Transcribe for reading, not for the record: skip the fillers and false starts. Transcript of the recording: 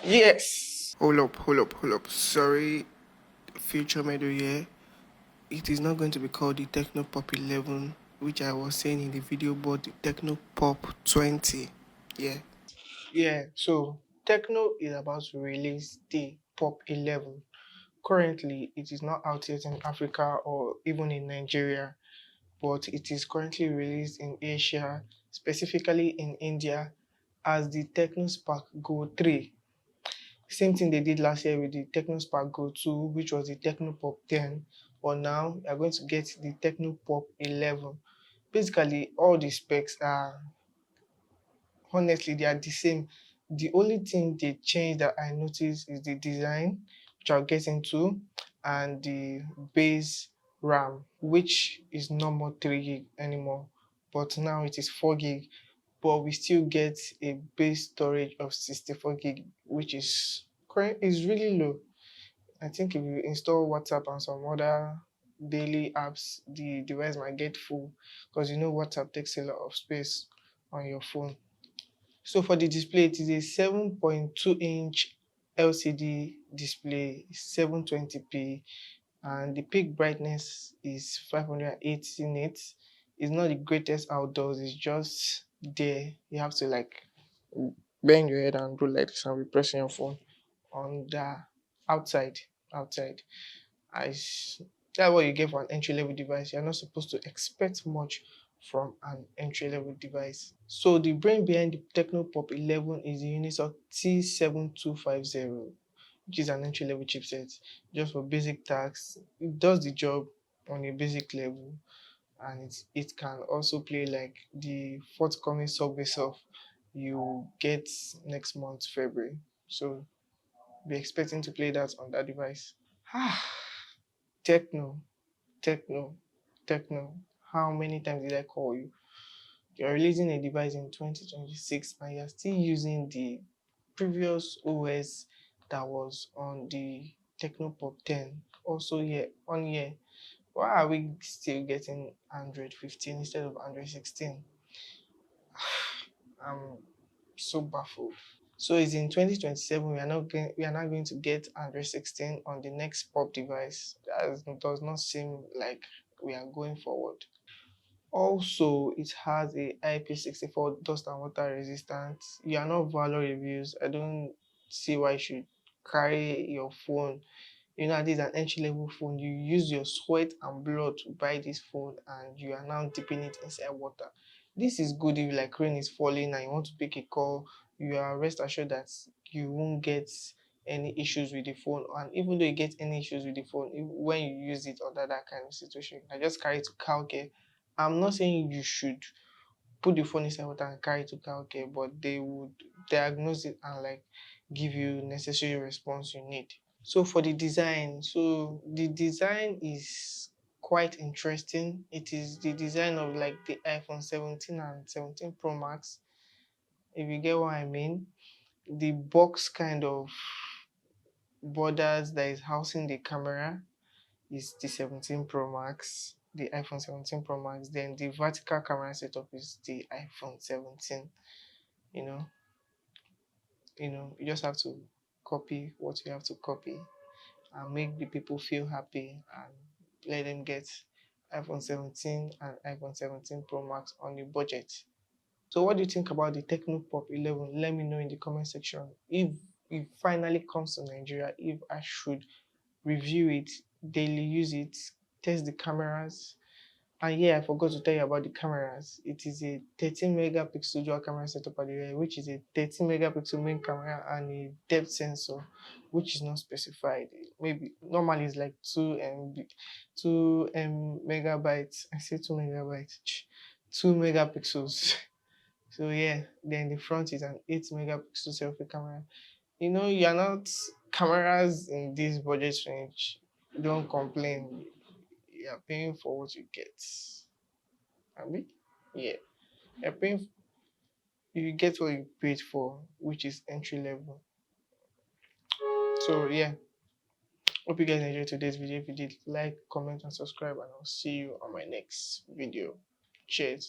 Yes. Hold up. Sorry, future meadow here. It is not going to be called the Tecno Pop 11, which I was saying in the video, but the Tecno Pop 20. Yeah. So Tecno is about to release the Pop 11. Currently, it is not out yet in Africa or even in Nigeria, but it is currently released in Asia, specifically in India, as the Tecno Spark Go 3. Same thing they did last year with the Tecno Spark Go 2, which was the Tecno Pop 10. But now you are going to get the Tecno Pop 11. Basically, all the specs are, honestly, they are the same. The only thing they changed that I noticed is the design, which I'll get into, and the base RAM, which is no more 3 gig anymore, but now it is 4 gig. But we still get a base storage of 64 gig, which is really low. I think if you install WhatsApp and some other daily apps, the device might get full, because you know WhatsApp takes a lot of space on your phone. So for the display, it is a 7.2-inch LCD display, 720p, and the peak brightness is 580 nits. It's not the greatest outdoors, it's just there. You have to like bend your head and do like this and be pressing your phone on the outside. That's what you get for an entry-level device. You're not supposed to expect much from an entry-level device. So the brain behind the Tecno Pop 11 is the UNISOC T7250, which is an entry-level chipset just for basic tasks. It does the job on a basic level, and it can also play like the forthcoming Subway Surf you get next month, February. So be expecting to play that on that device. Tecno, Tecno, Tecno. How many times did I call you? You're releasing a device in 2026 and you're still using the previous OS that was on the Tecno Pop 10. Also, on here. Why are we still getting Android 15 instead of Android 16? I'm so baffled. So it's in 2027. We are not going to get Android 16 on the next Pop device. That does not seem like we are going forward. Also, it has a IP64 dust and water resistant. You are not Valor reviews. I don't see why you should carry your phone. You know, this is an entry-level phone. You use your sweat and blood to buy this phone, and you are now dipping it inside water. This is good if like rain is falling and you want to pick a call. You are rest assured that you won't get any issues with the phone. And even though you get any issues with the phone, when you use it under that kind of situation, I just carry it to car care. I'm not saying you should put the phone inside water and carry it to car care, but they would diagnose it and like give you necessary response you need. So for the design, is quite interesting. It is the design of like the iPhone 17 and 17 Pro Max, if you get what I mean. The box kind of borders that is housing the camera is the 17 Pro Max, the iPhone 17 Pro Max. Then the vertical camera setup is the iPhone 17. You know, you just have to copy what you have to copy and make the people feel happy and let them get iPhone 17 and iPhone 17 Pro Max on a budget. So what do you think about the Tecno Pop 11? Let me know in the comment section. If it finally comes to Nigeria, if I should review it, daily use it, test the cameras. And yeah, I forgot to tell you about the cameras. It is a 13 megapixel dual camera setup at the rear, which is a 13 megapixel main camera and a depth sensor, which is not specified. Maybe normally it's like 2 megabytes. I say 2 megabytes. 2 megapixels. So yeah, then the front is an 8 megapixel selfie camera. You're not cameras in this budget range. Don't complain. You're paying for what you get. Abi? Yeah. You're paying, you get what you paid for, which is entry level. So yeah. Hope you guys enjoyed today's video. If you did, like, comment, and subscribe, and I'll see you on my next video. Cheers.